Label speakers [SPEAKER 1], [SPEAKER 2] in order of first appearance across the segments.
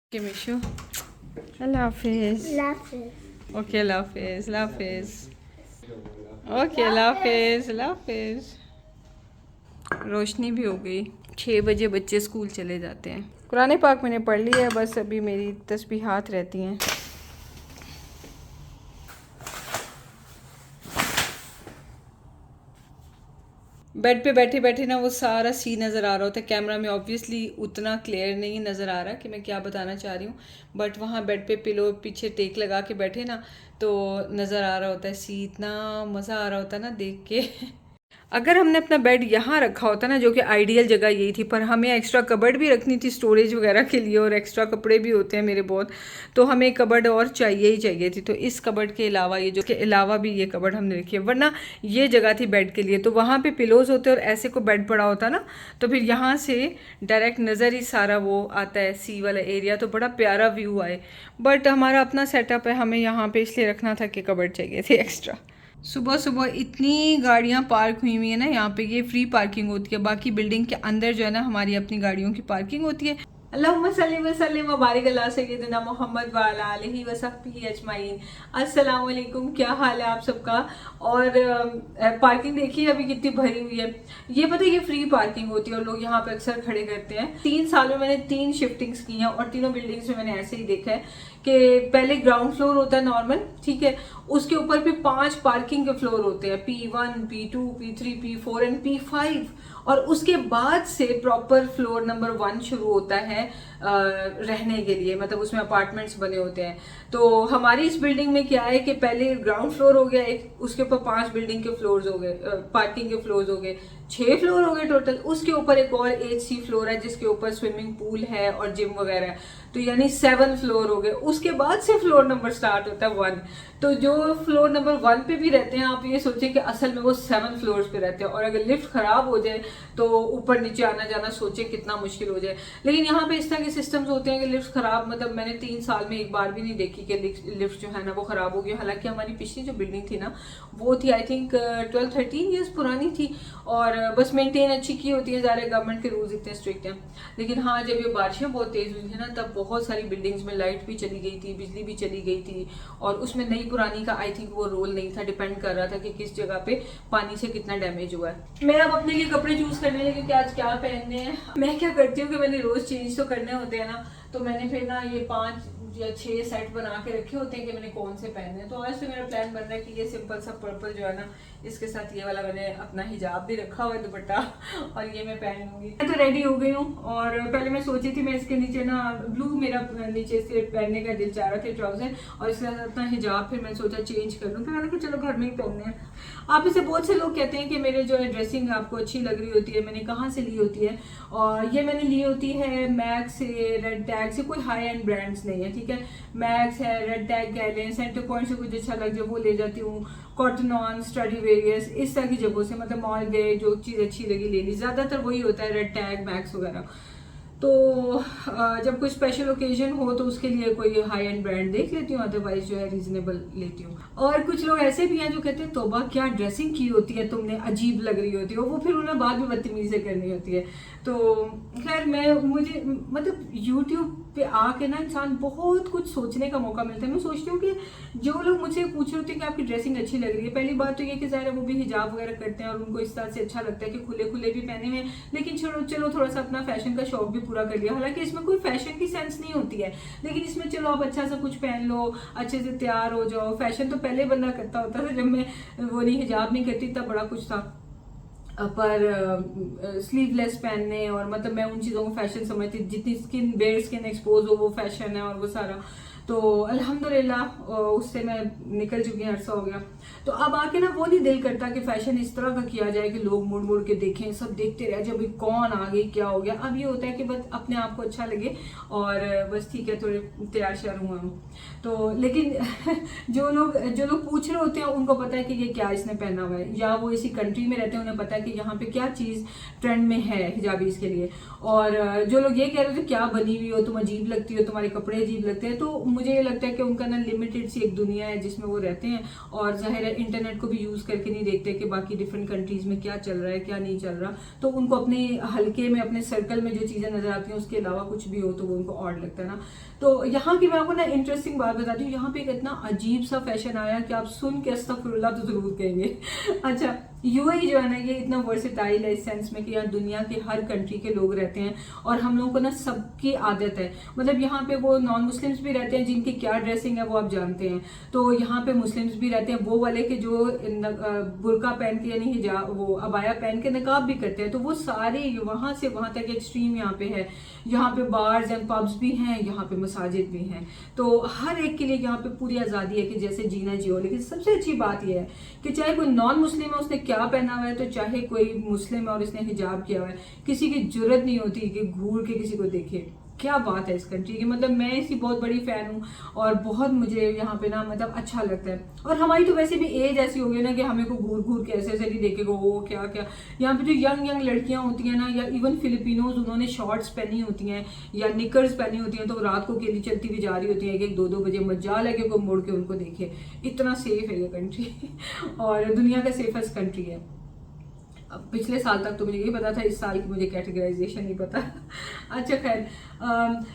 [SPEAKER 1] Okay, Mishu. Allah Hafiz.
[SPEAKER 2] Laughing.
[SPEAKER 1] Okay, Allah Hafiz. Allah Hafiz. Okay, Allah Hafiz. Allah Hafiz. रोशनी भी हो गई। 6 बजे बच्चे स्कूल चले जाते हैं। कुरान पाक मैंने पढ़ लिया है, बस अभी मेरी तस्बीहात रहती हैं। बेड पे बैठे बैठे ना वो सारा सी नज़र आ रहा होता है। कैमरा में ऑब्वियसली उतना क्लियर नहीं नज़र आ रहा कि मैं क्या बताना चाह रही हूँ, बट वहाँ बेड पे पिलो पीछे टेक लगा के बैठे ना तो नज़र आ रहा होता है सी। इतना मज़ा आ रहा होता है ना देख के। अगर हमने अपना बेड यहाँ रखा होता ना, जो कि आइडियल जगह यही थी, पर हमें एक्स्ट्रा कबर्ड भी रखनी थी स्टोरेज वगैरह के लिए, और एक्स्ट्रा कपड़े भी होते हैं मेरे बहुत, तो हमें कबर्ड और चाहिए ही चाहिए थी। तो इस कबर्ड के अलावा ये जो के अलावा भी ये कबर्ड हमने रखी है, वरना ये जगह थी बेड के लिए। तो वहाँ पे पिलोज होते और ऐसे को बेड पड़ा होता ना, तो फिर यहाँ से डायरेक्ट नज़र ही सारा वो आता है सी वाला एरिया, तो बड़ा प्यारा व्यू आए। बट हमारा अपना सेटअप है, हमें यहाँ पे इसलिए रखना था कि कबर्ड चाहिए थे एक्स्ट्रा। सुबह सुबह इतनी गाड़ियां पार्क हुई हुई है ना यहाँ पे, ये फ्री पार्किंग होती है। बाकी बिल्डिंग के अंदर जो है ना हमारी अपनी गाड़ियों की पार्किंग होती है। अल्लाहुम्मा सल्ली व सल्लिम व बारिक अला सय्यिदिना मोहम्मद व अला आलिहि व सहबिही अजमाइन। अस्सलाम वालेकुम, क्या हाल है आप सबका। और पार्किंग देखिए अभी कितनी भरी हुई है। ये पता है ये फ्री पार्किंग होती है और लोग यहाँ पे अक्सर खड़े करते हैं। 3 साल में मैंने 3 शिफ्टिंग्स की हैं और तीनों बिल्डिंग्स में मैंने ऐसे ही देखा है कि पहले ग्राउंड फ्लोर होता है नॉर्मल, ठीक है, उसके ऊपर भी 5 पार्किंग के फ्लोर होते हैं, P1, P2, P3, P4 and P5, और उसके बाद से प्रॉपर फ्लोर नंबर 1 शुरू होता है रहने के लिए, मतलब उसमें अपार्टमेंट्स बने होते हैं। तो हमारी इस बिल्डिंग में क्या है कि पहले ग्राउंड फ्लोर हो गया एक, उसके ऊपर 5 बिल्डिंग के फ्लोर्स हो गए, पार्किंग के फ्लोर्स हो गए, 6 फ्लोर हो गए टोटल। उसके ऊपर एक और HC फ्लोर है जिसके ऊपर स्विमिंग पूल है और जिम वगैरह है, तो यानी 7 फ्लोर हो गए। उसके बाद से फ्लोर नंबर स्टार्ट होता है 1। तो जो फ्लोर नंबर 1 पे भी रहते हैं, आप ये सोचें कि असल में वो 7 फ्लोर्स पे रहते हैं, और अगर लिफ्ट खराब हो जाए तो ऊपर नीचे आना जाना सोचें कितना मुश्किल हो जाए। लेकिन यहाँ पे इस तरह के सिस्टम्स होते हैं कि लिफ्ट खराब, मतलब मैंने 3 साल में एक बार भी नहीं देखी कि लिफ्ट जो है ना वो खराब हो गई। हालांकि हमारी पिछली जो बिल्डिंग थी ना वो थी आई थिंक 12-13 ईयर्स पुरानी थी, और बस मेंटेन अच्छी की होती है, ज़्यादा गवर्नमेंट के रूल्स इतने स्ट्रिक्ट हैं। लेकिन हाँ, जब ये बारिशें बहुत तेज़ हुई थी ना तब बहुत सारी बिल्डिंग्स में लाइट भी चली गई थी, बिजली भी चली गई थी, और उसमें नई पुरानी का आई थिंक वो रोल नहीं था, डिपेंड कर रहा था कि किस जगह पे पानी से कितना डैमेज हुआ है। मैं अब अपने लिए कपड़े चूज करने लगी कि आज क्या पहनने हैं। मैं क्या करती हूँ कि मैंने रोज चेंज तो करने होते हैं ना, तो मैंने फिर ना ये 5 या 6 सेट बना के रखे होते हैं कि मैंने कौन से पहनने हैं। तो आज से मेरा प्लान बन रहा है कि ये सिंपल सा पर्पल जो है ना, इसके साथ ये वाला मैंने अपना हिजाब भी रखा हुआ है, दुपट्टा, और ये मैं पहन लूंगी। मैं तो रेडी हो गई हूँ, और पहले मैं सोची थी मैं इसके नीचे ना ब्लू, मेरा नीचे से पहनने का दिल चाह रहा था ट्राउजर, और इसके साथ अपना हिजाब फिर मैंने सोचा चेंज कर लूँ। फिर मैंने कहा चलो घर में ही पहनने हैं। आप इसे बहुत से लोग कहते हैं कि मेरे जो है ड्रेसिंग आपको अच्छी लग रही होती है, मैंने कहाँ से ली होती है, और ये मैंने ली होती है मैक्स से, रेड टैग से, कोई हाई एंड ब्रांड्स नहीं है, ठीक है। मैक्स है, रेड टैग कह लें, सेंटर पॉइंट से कुछ अच्छा लग जाए वो ले जाती हूँ, कॉटन ऑन, स्टडी वेरियस, इस तरह की जगहों से, मतलब मॉल गए जो चीज़ अच्छी लगी ले ली, ज़्यादातर वही होता है, रेड टैग, मैक्स वगैरह। तो जब कोई स्पेशल ओकेजन हो तो उसके लिए कोई हाई एंड ब्रांड देख लेती हूँ, अदरवाइज जो है रीजनेबल लेती हूँ। और कुछ लोग ऐसे भी हैं जो कहते हैं तोबा क्या ड्रेसिंग की होती है तुमने, अजीब लग रही होती है, वो फिर उन्हें बाद में बदतमीजी करनी होती है। तो खैर मुझे मतलब यूट्यूब पे आके ना इंसान बहुत कुछ सोचने का मौका मिलता है। मैं सोचती हूँ कि जो लोग मुझसे पूछ रहे होते हैं कि आपकी ड्रेसिंग अच्छी लग रही है, पहली बात तो ये कि ज़ाहिर है वो भी हिजाब वगैरह करते हैं और उनको इस तरह से अच्छा लगता है कि खुले खुले भी पहने हुए, लेकिन चलो थोड़ा सा अपना फैशन का शौक भी पूरा कर लिया। हालांकि इसमें कोई फैशन की सेंस नहीं होती है, लेकिन इसमें चलो आप अच्छा सा कुछ पहन लो, अच्छे से तैयार हो जाओ। फैशन तो पहले बंदा करता होता था, जब मैं वो नहीं हिजाब नहीं करती तब बड़ा कुछ था, पर स्लीवलेस पहनने और मतलब मैं उन चीज़ों को फैशन समझती, जितनी स्किन बेयर स्किन एक्सपोज हो वो फैशन है और वो सारा। तो अल्हम्दुलिल्लाह उससे मैं निकल चुकी हूँ, अरसा हो गया। तो अब आके ना वो नहीं दिल करता कि फैशन इस तरह का किया जाए कि लोग मुड़ मुड़ के देखें, सब देखते रहे जब कौन आ गई क्या हो गया। अब ये होता है कि बस अपने आप को अच्छा लगे और बस ठीक है थोड़े तैयार श्यार हुआ हूँ तो। लेकिन जो लोग पूछ रहे होते हैं उनको पता है कि ये क्या इसने पहना हुआ है, या वो इसी कंट्री में रहते हैं उन्हें पता है कि यहाँ पे क्या चीज़ ट्रेंड में है हिजाबीज के लिए। और जो लोग ये कह रहे थे क्या बनी हुई हो तुम, अजीब लगती हो, तुम्हारे कपड़े अजीब लगते हैं, तो मुझे ये लगता है कि उनका ना लिमिटेड सी एक दुनिया है जिसमें वो रहते हैं, और जाहिर है इंटरनेट को भी यूज़ करके नहीं देखते कि बाकी डिफरेंट कंट्रीज़ में क्या चल रहा है क्या नहीं चल रहा। तो उनको अपने हल्के में, अपने सर्कल में जो चीज़ें नज़र आती हैं उसके अलावा कुछ भी हो तो वो उनको ऑड लगता है ना। तो यहाँ की मैं आपको ना इंटरेस्टिंग बात बताती हूँ, यहाँ पे एक इतना अजीब सा फैशन आया कि आप सुन के अस्तगफुरुल्लाह तो ज़रूर कहेंगे। अच्छा, यूएई जो है ना ये इतना वर्सेटाइल है इस सेंस में कि यहाँ दुनिया के हर कंट्री के लोग रहते हैं और हम लोगों को ना सबकी आदत है। मतलब यहाँ पे वो नॉन मुस्लिम्स भी रहते हैं जिनकी क्या ड्रेसिंग है वो आप जानते हैं, तो यहाँ पे मुस्लिम्स भी रहते हैं, वो वाले के जो बुर्का पहन के यानी हिजाब वो अबाया पहन के नकाब भी करते हैं। तो वो सारे वहाँ से वहाँ तक एक्सट्रीम यहाँ पे है। यहाँ पे बार्स एंड पब्स भी हैं, यहाँ पे मसाजिद भी हैं, तो हर एक के लिए यहाँ पे पूरी आज़ादी है कि जैसे जीना जियो। लेकिन सबसे अच्छी बात यह है कि चाहे कोई नॉन मुस्लिम है उसने क्या पहना हुआ है, तो चाहे कोई मुस्लिम है और इसने हिजाब किया हुआ है, किसी की जरूरत नहीं होती कि घूर के किसी को देखे। क्या बात है इस कंट्री की, मतलब मैं इसकी बहुत बड़ी फैन हूँ और बहुत मुझे यहाँ पे ना मतलब अच्छा लगता है। और हमारी तो वैसे भी एज ऐसी हो गई ना कि हमें को घूर घूर के ऐसे ऐसे नहीं देखेगा वो क्या क्या। यहाँ पे जो यंग यंग लड़कियाँ होती हैं ना, या इवन फिलिपिनोज, उन्होंने शॉर्ट्स पहनी होती हैं या निकर्स पहनी होती हैं, तो रात को अकेली चलती हुई जा रही होती है 1-1, 2-2 बजे, मजाल है कि कोई मुड़ के उनको देखे। इतना सेफ है ये कंट्री और दुनिया का सेफेस्ट कंट्री है। अब पिछले साल तक तो मुझे ये पता था, इस साल की मुझे कैटेगराइजेशन नहीं पता। अच्छा खैर,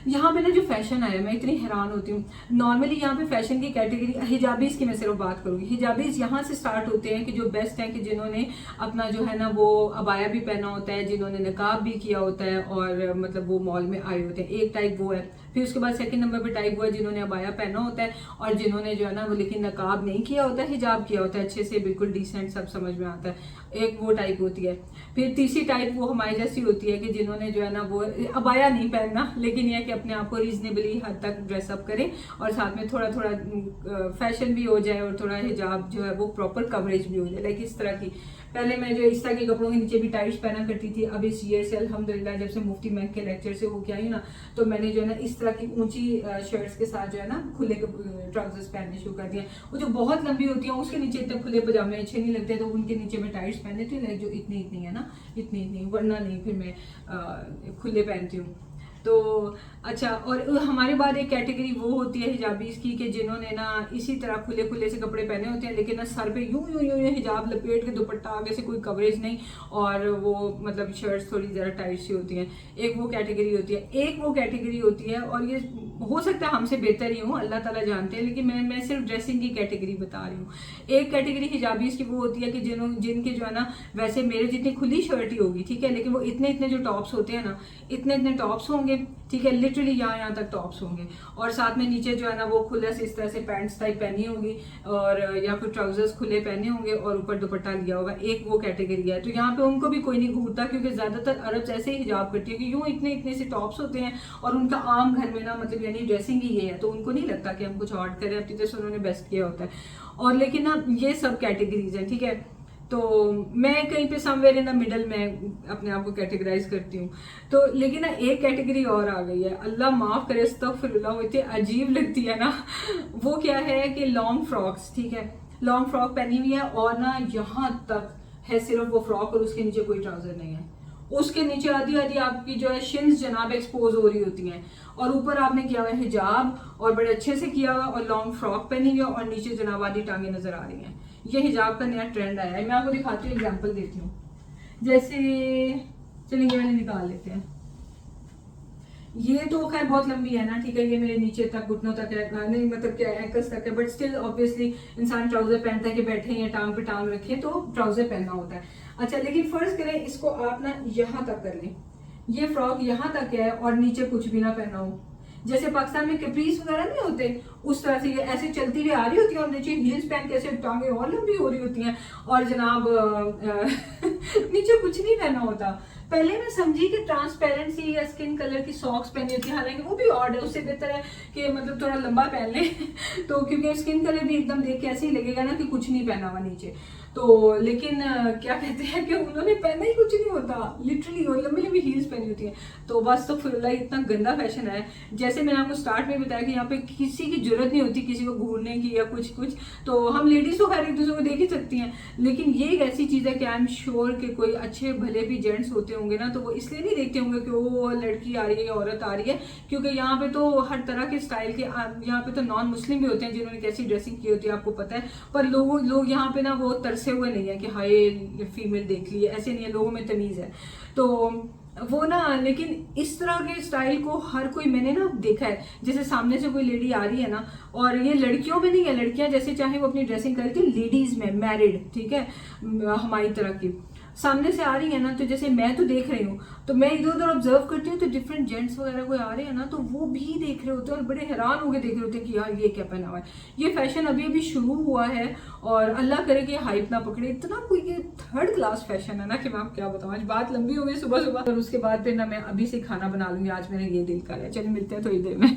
[SPEAKER 1] यहाँ पे ना जो फैशन आया मैं इतनी हैरान होती हूँ। नॉर्मली यहाँ पे फैशन की कैटेगरी, हिजाबीज़ की मैं सिर्फ बात करूँगी। हिजाबीज़ यहाँ से स्टार्ट होते हैं कि जो बेस्ट हैं, कि जिन्होंने अपना जो है ना वो अबाया भी पहना होता है, जिन्होंने नकाब भी किया होता है और मतलब वो मॉल में आए होते हैं, एक टाइप वो है। फिर उसके बाद सेकंड नंबर पे टाइप वो है जिन्होंने अबाया पहना होता है और जिन्होंने जो है ना वो लेकिन नकाब नहीं किया होता है, हिजाब किया होता है अच्छे से, बिल्कुल डिसेंट, सब समझ में आता है। एक वो टाइप होती है। फिर तीसरी टाइप वो हमारी जैसी होती है कि जिन्होंने जो है ना वो अबाया नहीं पहनना, लेकिन यह कि अपने आप को रीजनेबली हद तक ड्रेसअप करें और साथ में थोड़ा थोड़ा फैशन भी हो जाए और थोड़ा हिजाब जो है वो प्रॉपर कवरेज भी हो जाए। लाइक इस तरह की, पहले मैं जो इस तरह के कपड़ों के नीचे भी टाइट्स पहना करती थी। अब इस ईयर से अल्हम्दुलिल्लाह जब से मुफ्ती महक के लेक्चर से होके आई ना, तो मैंने जो है ना इस तरह की ऊंची शर्ट्स के साथ जो है ना खुले ट्राउजर्स पहनने शुरू कर दिए। वो जो बहुत लंबी होती हैं उसके नीचे इतने खुले पजामे अच्छे नहीं लगते, तो उनके नीचे मैं टाइट्स पहनती थी, लाइक जो इतनी इतनी है ना, इतनी वरना नहीं फिर मैं खुले पहनती हूँ। तो अच्छा, और हमारे बाद एक कैटेगरी वो होती है हिजाबीज़ की कि जिन्होंने ना इसी तरह खुले खुले से कपड़े पहने होते हैं, लेकिन ना सर पे यूं यूं यूं यूं हिजाब लपेट के, दुपट्टा आगे से कोई कवरेज नहीं, और वो मतलब शर्ट्स थोड़ी ज़रा टाइट सी होती हैं। एक वो कैटेगरी होती है। एक वो कैटेगरी होती है, और ये हो सकता है हमसे बेहतर ही हूँ, अल्लाह ताला जानते हैं, लेकिन मैं सिर्फ ड्रेसिंग की कैटेगरी बता रही हूँ। एक कैटेगरी हिजाबीज़ की वो होती है कि जिनके जो है ना वैसे मेरे जितनी खुली शर्ट ही होगी, ठीक है, लेकिन वो इतने इतने जो टॉप्स होते हैं ना, इतने इतने टॉप्स होंगे, ठीक है, लिटरली यहाँ तक टॉप्स होंगे, और साथ में नीचे जो है ना वो खुला से इस तरह से पैंट्स टाइप पहनी होगी, और या फिर ट्राउजर्स खुले पहने होंगे और ऊपर दुपट्टा लिया होगा। एक वो कैटेगरी है। तो यहाँ पे उनको भी कोई नहीं घूरता, क्योंकि ज्यादातर अरब्स ऐसे ही हिजाब करती है कि यूं इतने इतने से टॉप्स होते हैं, और उनका आम घर में ना मतलब यानी ड्रेसिंग ही ये है, तो उनको नहीं लगता कि हम कुछ ऑड करें, अपनी तरफ से उन्होंने बेस्ट किया होता है। और लेकिन ना ये सब कैटेगरीज हैं, ठीक है, तो मैं कहीं पे समवेयर इन द मिडल में अपने आप को कैटेगराइज करती हूँ। तो लेकिन ना एक कैटेगरी और आ गई है, अल्लाह माफ करे, अस्तगफिरुल्लाह, वो इतनी अजीब लगती है ना। वो क्या है कि लॉन्ग फ्रॉक्स, ठीक है, लॉन्ग फ्रॉक पहनी हुई है और ना यहाँ तक है सिर्फ वो फ्रॉक, और उसके नीचे कोई ट्राउजर नहीं है। उसके नीचे आधी आधी आपकी जो है शिन्स जनाब एक्सपोज हो रही होती हैं, और ऊपर आपने किया हुआ है हिजाब और बड़े अच्छे से किया हुआ, और लॉन्ग फ्रॉक पहनी हुई है, और नीचे जनाब आधी टांगे नजर आ रही हैं। ये हिजाब का नया ट्रेंड आया है। मैं आपको दिखाती हूँ, एग्जांपल देती हूँ। जैसे चलिए मैंने निकाल लेते हैं। ये तो खैर बहुत लंबी है ना, ठीक है, ये मेरे नीचे तक घुटनों तक है, नहीं मतलब क्या एंकल्स तक है, बट स्टिल ऑब्वियसली इंसान ट्राउजर पहनता है कि बैठे या टांग पे टांग रखे तो ट्राउजर पहनना होता है। अच्छा, लेकिन फर्ज करें इसको आप ना यहाँ तक कर लें, ये फ्रॉक यहाँ तक है और नीचे कुछ भी ना पहना हो, जैसे पाकिस्तान में कैप्रीज वगैरह नहीं होते, उस तरह से ये ऐसे चलती हुई आ रही होती है और नीचे हील्स पहन के ऐसे टांगे और लंबी हो रही होती हैं, और जनाब नीचे कुछ नहीं पहना होता। पहले मैं समझी कि ट्रांसपेरेंसी या स्किन कलर की सॉक्स पहनी होती है, हालांकि वो भी ऑड है, उससे बेहतर है कि मतलब थोड़ा लंबा पहन ले तो क्योंकि स्किन कलर भी एकदम देख के ऐसे ही लगेगा ना कि कुछ नहीं पहना हुआ नीचे। तो लेकिन क्या कहते हैं कि उन्होंने पहना ही कुछ नहीं होता, लिटरली, और लंबी लंबी हील्स पहनी होती हैं। तो बस तो फिर इतना गंदा फैशन है। जैसे मैंने आपको स्टार्ट में बताया कि यहाँ पे किसी की जरूरत नहीं होती किसी को घूरने की या कुछ कुछ, तो हम लेडीज तो खैर एक दूसरे को देख ही सकती हैं, लेकिन ये एक ऐसी चीज़ है कि आई एम श्योर कि कोई अच्छे भले भी जेंट्स होते होंगे ना, तो वो इसलिए नहीं देखते होंगे कि वो लड़की आ रही है या औरत आ रही है, क्योंकि यहाँ पे तो हर तरह के स्टाइल के, यहाँ पे तो नॉन मुस्लिम भी होते हैं जिन्होंने कैसी ड्रेसिंग की होती है आपको पता है, पर लोग यहाँ पे ना वो तरसे हुए नहीं है कि हाय फीमेल देख ली है, ऐसे नहीं है, लोगों में तमीज़ है। तो वो ना, लेकिन इस तरह के स्टाइल को हर कोई, मैंने ना देखा है, जैसे सामने से कोई लेडी आ रही है ना, और ये लड़कियों में नहीं है, लड़कियां जैसे चाहे वो अपनी ड्रेसिंग करती है, लेडीज में मैरिड, ठीक है, हमारी तरह की सामने से आ रही है ना, तो जैसे मैं तो देख रही हूँ, तो मैं इधर उधर ऑब्जर्व करती हूँ, तो डिफरेंट जेंट्स वगैरह कोई आ रहे हैं ना, तो वो भी देख रहे होते हैं और बड़े हैरान होकर देख रहे होते हैं कि यार ये क्या पहना हुआ है। ये फैशन अभी अभी शुरू हुआ है और अल्लाह करे कि हाइप ना पकड़े, इतना कोई ये थर्ड क्लास फैशन है ना कि मैं आपको क्या बताऊँ। आज बात लंबी हो गई सुबह सुबह, और उसके बाद फिर ना मैं अभी से खाना बना लूंगी, आज मेरा ये दिल कर रहा है। चलिए मिलते हैं थोड़ी देर में।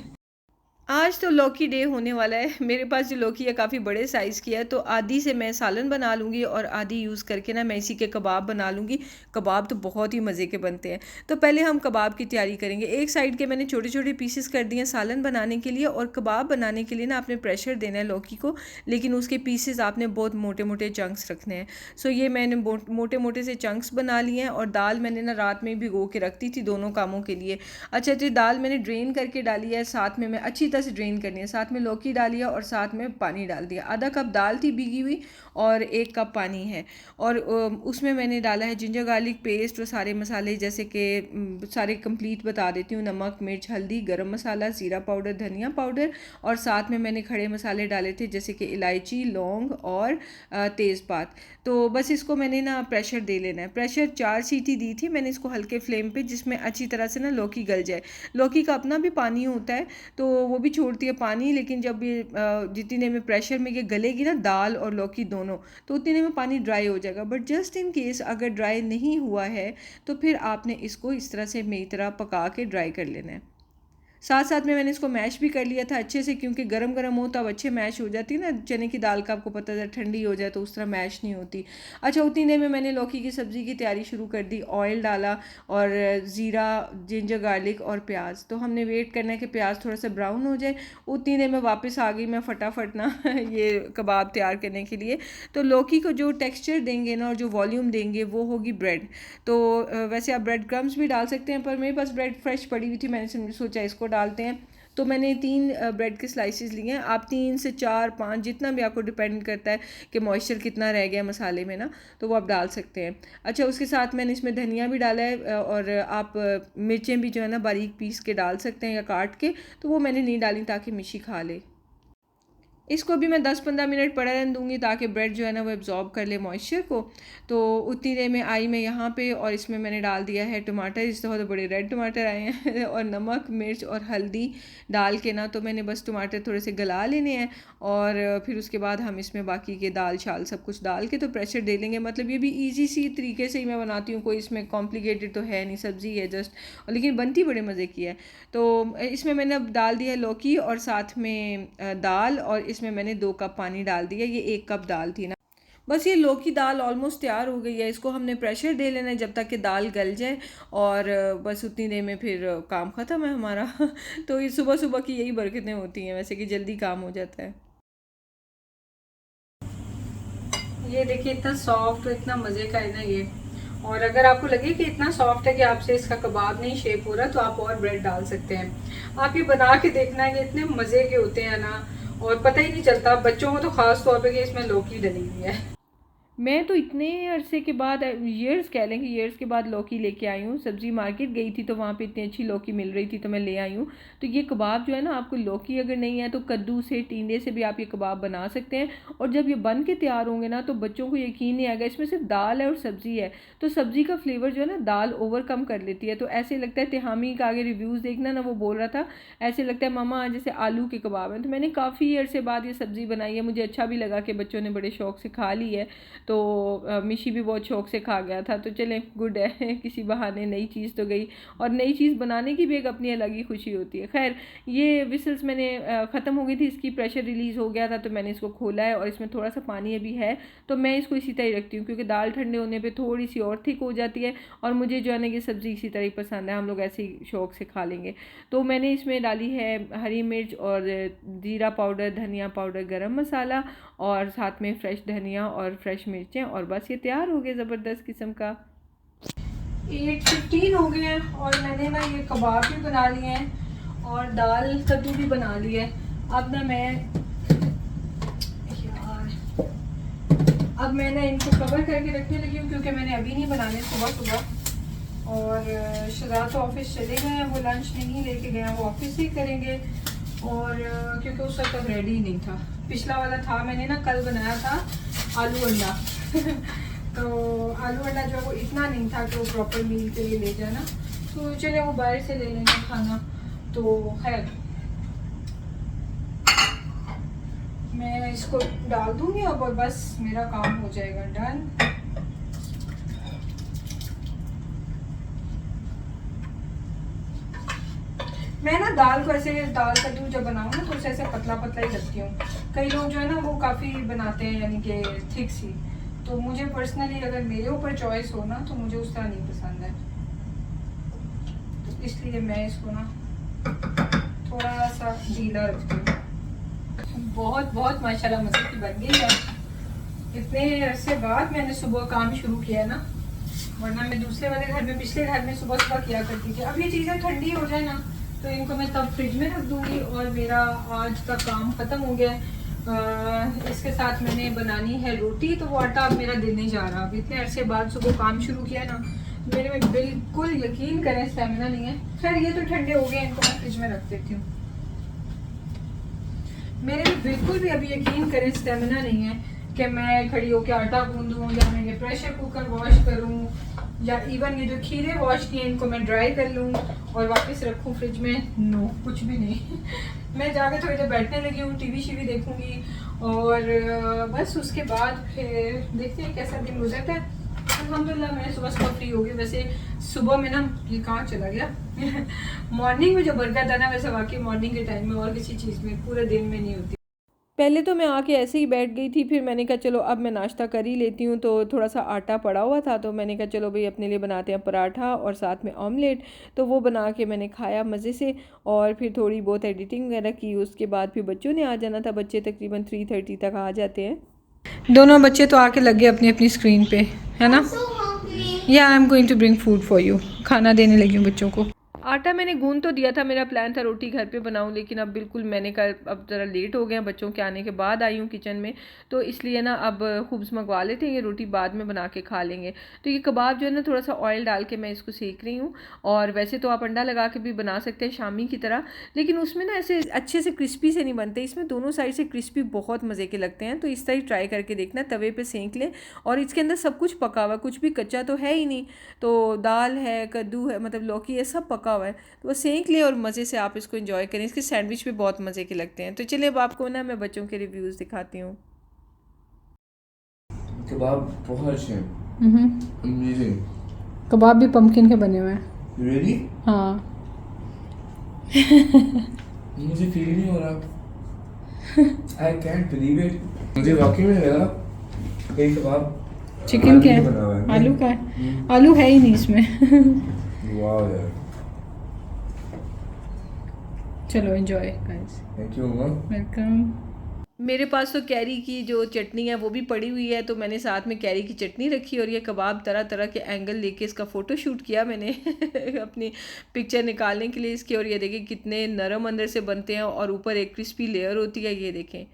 [SPEAKER 1] आज तो लौकी डे होने वाला है। मेरे पास जो लौकी है काफ़ी बड़े साइज़ की है, तो आधी से मैं सालन बना लूँगी और आधी यूज़ करके ना मैं इसी के कबाब बना लूँगी। कबाब तो बहुत ही मज़े के बनते हैं। तो पहले हम कबाब की तैयारी करेंगे। एक साइड के मैंने छोटे छोटे पीसेस कर दिए सालन बनाने के लिए, और कबाब बनाने के लिए ना आपने प्रेशर देना है लौकी को, लेकिन उसके पीसेस आपने बहुत मोटे मोटे चंक्स रखने हैं। सो ये मैंने मोटे मोटे से चंक्स बना लिए हैं। और दाल मैंने ना रात में भिगो के रखती थी दोनों कामों के लिए। अच्छा, तो दाल मैंने ड्रेन करके डाली है, साथ में मैं अच्छी तरह से ड्रेन करनी है, साथ में लौकी डाली है और साथ में पानी डाल दिया। आधा कप दाल थी भीगी हुई और 1 कप पानी है। और उसमें मैंने डाला है जिंजर गार्लिक पेस्ट और सारे मसाले, जैसे कि सारे कंप्लीट बता देती हूँ, नमक, मिर्च, हल्दी, गरम मसाला, ज़ीरा पाउडर, धनिया पाउडर, और साथ में मैंने खड़े मसाले डाले थे जैसे कि इलायची, लौंग और तेज़पात। तो बस इसको मैंने ना प्रेशर दे लेना है। प्रेशर 4 सीटी दी थी मैंने इसको हल्के फ्लेम पे, जिसमें अच्छी तरह से ना लौकी गल जाए। लौकी का अपना भी पानी होता है तो वो भी छोड़ती है पानी, लेकिन जब ये जितनी देर में प्रेशर में ये गलेगी ना दाल और लौकी दोनों, तो उतनी देर में पानी ड्राई हो जाएगा। बट जस्ट इन केस अगर ड्राई नहीं हुआ है तो फिर आपने इसको इस तरह से मेरी तरह पका के ड्राई कर लेना है। साथ साथ में मैंने इसको मैश भी कर लिया था अच्छे से, क्योंकि गरम गरम हो तब अच्छे मैश हो जाती है ना। चने की दाल का आपको पता है ठंडी हो जाए तो उस तरह मैश नहीं होती। अच्छा, उतनी देर में मैंने लौकी की सब्ज़ी की तैयारी शुरू कर दी। ऑयल डाला और ज़ीरा, जिंजर गार्लिक और प्याज। तो हमने वेट करना है कि प्याज थोड़ा सा ब्राउन हो जाए। उतनी देर में वापस आ गई मैं फटाफट ना ये कबाब तैयार करने के लिए। तो लौकी को जो टेक्स्चर देंगे ना और जो वॉल्यूम देंगे वो होगी ब्रेड। तो वैसे आप ब्रेड क्रम्स भी डाल सकते हैं, पर मेरे पास ब्रेड फ्रेश पड़ी हुई थी, मैंने सोचा इसको डालते हैं। तो मैंने 3 ब्रेड के स्लाइसेस लिए हैं। आप 3 से 4 5 जितना भी आपको डिपेंड करता है कि मॉइस्चर कितना रह गया मसाले में ना, तो वो आप डाल सकते हैं। अच्छा, उसके साथ मैंने इसमें धनिया भी डाला है, और आप मिर्चें भी जो है ना बारीक पीस के डाल सकते हैं या काट के, तो वो मैंने नहीं डाली ताकि मिशी खा ले। इसको भी मैं 10-15 मिनट पड़ा रहने दूँगी ताकि ब्रेड जो है ना वो एब्जॉर्ब कर ले मॉइस्चर को। तो उतनी देर में आई मैं यहाँ पे, और इसमें मैंने डाल दिया है टमाटर। इस दफ़ा तो बड़े रेड टमाटर आए हैं और नमक, मिर्च और हल्दी डाल के ना, तो मैंने बस टमाटर थोड़े से गला लेने हैं, और फिर उसके बाद हम इसमें बाकी के दाल शाल सब कुछ डाल के तो प्रेशर दे लेंगे। मतलब ये भी ईजी सी तरीके से ही मैं बनाती हूँ, कोई इसमें कॉम्प्लिकेटेड तो है नहीं, सब्ज़ी है जस्ट, लेकिन बनती बड़े मज़े की है। तो इसमें मैंने अब डाल दिया लौकी और साथ में दाल, और इसमें मैंने 2 कप पानी डाल दिया। ये 1 कप दाल थी ना। बस ये लौकी दाल ऑलमोस्ट तैयार हो गई है। इसको हमने प्रेशर दे लेना है जब तक कि दाल गल जाए, और बस उतनी देर में फिर काम ख़त्म है हमारा। तो ये सुबह सुबह की यही बरकतें होती हैं वैसे, कि जल्दी काम हो जाता है। ये देखिए इतना सॉफ्ट और इतना मज़े का है ना ये। और अगर आपको लगे कि इतना सॉफ्ट है कि आपसे इसका कबाब नहीं शेप हो रहा, तो आप और ब्रेड डाल सकते हैं। आप ये बना के देखना, ये इतने मज़े के होते हैं ना, और पता ही नहीं चलता बच्चों को तो ख़ास तौर पे कि इसमें लौकी डली हुई है। मैं तो इतने अरसे के बाद, ईयर्स कह लें कि ईयर्स के बाद लौकी लेके आई हूँ। सब्ज़ी मार्केट गई थी तो वहाँ पे इतनी अच्छी लौकी मिल रही थी तो मैं ले आई हूँ। तो ये कबाब जो है ना, आपको लौकी अगर नहीं है तो कद्दू से, टींडे से भी आप ये कबाब बना सकते हैं। और जब ये बन के तैयार होंगे ना, तो बच्चों को यकीन नहीं आएगा इसमें सिर्फ दाल है और सब्ज़ी है। तो सब्ज़ी का फ्लेवर जो है ना दाल ओवरकम कर लेती है। तो ऐसे लगता है, तिहामी का आगे रिव्यूज़ देखना ना, वो बोल रहा था ऐसे लगता है मामा जैसे आलू के कबाब हैं। तो मैंने काफ़ी ईयर से बाद ये सब्ज़ी बनाई है, मुझे अच्छा भी लगा कि बच्चों ने बड़े शौक से खा ली है। तो मिशी भी बहुत शौक से खा गया था। तो चलें, गुड है किसी बहाने नई चीज़ तो गई, और नई चीज़ बनाने की भी एक अपनी अलग ही खुशी होती है। खैर ये विसल्स मैंने ख़त्म हो गई थी, इसकी प्रेशर रिलीज़ हो गया था, तो मैंने इसको खोला है और इसमें थोड़ा सा पानी अभी है, तो मैं इसको इसी तरह ही रखती हूँ क्योंकि दाल ठंडे होने पे थोड़ी सी और थिक हो जाती है, और मुझे जो है ना ये सब्ज़ी इसी तरह ही पसंद है, हम लोग ऐसे ही शौक से खा लेंगे। तो मैंने इसमें डाली है हरी मिर्च और जीरा पाउडर, धनिया पाउडर, गरम मसाला, और साथ में फ्रेश धनिया और फ्रेश मिर्चें, और बस ये तैयार हो गया ज़बरदस्त किस्म का। 8:15 हो गए हैं और मैंने ना ये कबाब भी बना लिए हैं और दाल कद्दू भी बना ली है। अब ना मैं इनको कवर करके रखने लगी हूँ क्योंकि मैंने अभी नहीं बनाने सुबह सुबह। और शहजाद तो ऑफिस चले गए हैं, वो लंच नहीं लेके गए हैं, वो ऑफिस ही करेंगे। और क्योंकि उस वक्त तक रेडी ही नहीं था, पिछला वाला था, मैंने ना कल बनाया था आलू अंडा तो आलू अंडा जो है वो इतना नहीं था कि वो प्रॉपर मील के लिए ले जाना, तो चले वो बाहर से ले लेंगे खाना। तो खैर मैं इसको डाल दूंगी अब और बस मेरा काम हो जाएगा डन। मैं ना दाल को ऐसे, दाल कद्दू जब बनाऊँ ना तो उसे ऐसे पतला पतला ही रखती हूँ। कई लोग जो है ना वो काफ़ी बनाते हैं यानी कि थिक सी, तो मुझे पर्सनली अगर मेरे ऊपर चॉइस हो ना तो मुझे उस तरह नहीं पसंद है, तो इसलिए मैं इसको ना थोड़ा सा ढीला रखती हूँ। बहुत बहुत माशाल्लाह मज़े की बन गई है। इतने अरसे बाद मैंने सुबह काम शुरू किया है ना, वरना मैं दूसरे वाले घर में, पिछले घर में सुबह सुबह किया करती थी। अब ये चीज़ें ठंडी हो जाए ना तो इनको मैं तब फ्रिज में रख दूँगी और मेरा आज का काम ख़त्म हो गया है। इसके साथ मैंने बनानी है रोटी, तो वो आटा अब मेरा दिल नहीं जा रहा। अब इतने अरसे बाद सुबह काम शुरू किया ना, मेरे में बिल्कुल यकीन करें स्टेमिना नहीं है। खैर ये तो ठंडे हो गए, इनको मैं फ्रिज में रख देती हूँ। मेरे में बिल्कुल भी अभी यकीन करें स्टेमिना नहीं है कि मैं खड़ी होकर आटा गूंदूँ या मैं ये प्रेशर कुकर वॉश करूँ या इवन ये जो खीरे वॉश किए इनको मैं ड्राई कर लूँ और वापस रखूँ फ्रिज में। नो, कुछ भी नहीं मैं जाकर थोड़ी देर बैठने लगी हूँ, टीवी शीवी देखूँगी और बस उसके बाद फिर देखते हैं कैसा दिन गुजरता है। अल्हम्दुलिल्लाह मैं सुबह सुबह फ्री हो गई। वैसे सुबह में ना ये कहाँ चला गया मॉर्निंग में जो बरकत है ना, वैसे वाकई मॉर्निंग के टाइम में और किसी चीज़ में पूरे दिन में नहीं होती। पहले तो मैं आके ऐसे ही बैठ गई थी, फिर मैंने कहा चलो अब मैं नाश्ता कर ही लेती हूँ। तो थोड़ा सा आटा पड़ा हुआ था, तो मैंने कहा चलो भाई अपने लिए बनाते हैं पराठा और साथ में ऑमलेट। तो वो बना के मैंने खाया मज़े से और फिर थोड़ी बहुत एडिटिंग वगैरह की। उसके बाद फिर बच्चों ने आ जाना था, बच्चे तकरीबन 3:30 तक आ जाते हैं। दोनों बच्चे तो आके लग गए अपनी अपनी स्क्रीन पे, है ना। या I am going to bring food for you. खाना देने लगी हूँ बच्चों को। आटा मैंने गूंद तो दिया था, मेरा प्लान था रोटी घर पे बनाऊं, लेकिन अब बिल्कुल मैंने कहा अब ज़रा लेट हो गए हैं, बच्चों के आने के बाद आई हूँ किचन में, तो इसलिए ना अब खूब्स मंगवा लेते हैं, ये रोटी बाद में बना के खा लेंगे। तो ये कबाब जो है ना थोड़ा सा ऑयल डाल के मैं इसको सेक रही हूँ। और वैसे तो आप अंडा लगा के भी बना सकते हैं शामी की तरह, लेकिन उसमें ना ऐसे अच्छे से क्रिस्पी से नहीं बनते, इसमें दोनों साइड से क्रिस्पी बहुत मज़े के लगते हैं। तो इस तरह ट्राई करके देखना, तवे पर सेंक लें और इसके अंदर सब कुछ पका हुआ, कुछ भी कच्चा तो है ही नहीं। तो दाल है, कद्दू है, मतलब लौकी है, सब पका हुआ है, तो वो सेंक ले और मज़े से आप इसको एंजॉय करें। इसके सैंडविच भी बहुत मज़े के लगते हैं। तो चलिए अब आपको ना मैं बच्चों के रिव्यूज़ दिखाती हूँ।
[SPEAKER 2] कबाब बहुत अच्छे हैं, अमेजिंग।
[SPEAKER 1] कबाब भी पम्पकिन के बने हुए हैं।
[SPEAKER 2] रियली?
[SPEAKER 1] हाँ
[SPEAKER 2] मुझे फील नहीं हो रहा, आई कैंट बिलीव इट। मुझे वाकई में लगा एक कबाब
[SPEAKER 1] चिकन का है,
[SPEAKER 2] बना हुआ है,
[SPEAKER 1] आलू का है। आलू है ही नहीं इसमें
[SPEAKER 2] वाह यार,
[SPEAKER 1] चलो enjoy guys.
[SPEAKER 2] Thank you mama.
[SPEAKER 1] Welcome. मेरे पास तो कैरी की जो चटनी है वो भी पड़ी हुई है, तो मैंने साथ में कैरी की चटनी रखी और ये कबाब तरह तरह के एंगल लेके इसका फ़ोटो शूट किया मैंने अपनी पिक्चर निकालने के लिए इसके। और ये देखें कितने नरम अंदर से बनते हैं और ऊपर एक क्रिस्पी लेयर होती है, ये देखें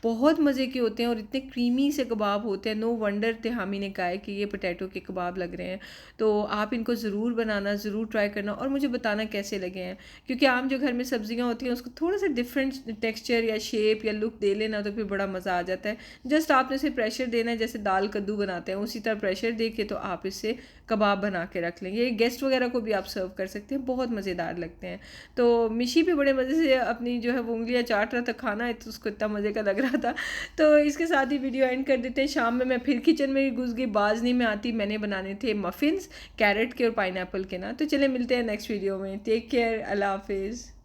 [SPEAKER 1] बहुत मज़े के होते हैं और इतने क्रीमी से कबाब होते हैं। नो वंडर हामी ने कहा है कि ये पोटैटो के कबाब लग रहे हैं। तो आप इनको ज़रूर बनाना, ज़रूर ट्राई करना और मुझे बताना कैसे लगे हैं, क्योंकि आम जो घर में सब्जियां होती हैं उसको थोड़ा सा डिफरेंट टेक्सचर या शेप या लुक दे लेना तो फिर बड़ा मज़ा आ जाता है। जस्ट आपने इसे प्रेशर देना है, जैसे दाल कद्दू बनाते हैं उसी तरह प्रेशर दे के तो आप इससे कबाब बना के रख लेंगे। गेस्ट वगैरह को भी आप सर्व कर सकते हैं, बहुत मज़ेदार लगते हैं। तो मिशी भी बड़े मज़े से अपनी जो है वो उंगलियाँ चाट रहा था, खाना है तो उसको इतना मज़े का लग लग रहा था। तो इसके साथ ही वीडियो एंड कर देते हैं। शाम में मैं फिर किचन में घुस गई, बाज नहीं मैं आती। मैंने बनाने थे मफ़िन्स कैरेट के और पाइनएप्पल के ना। तो चले मिलते हैं नेक्स्ट वीडियो में। टेक केयर, अल्लाह हाफिज़।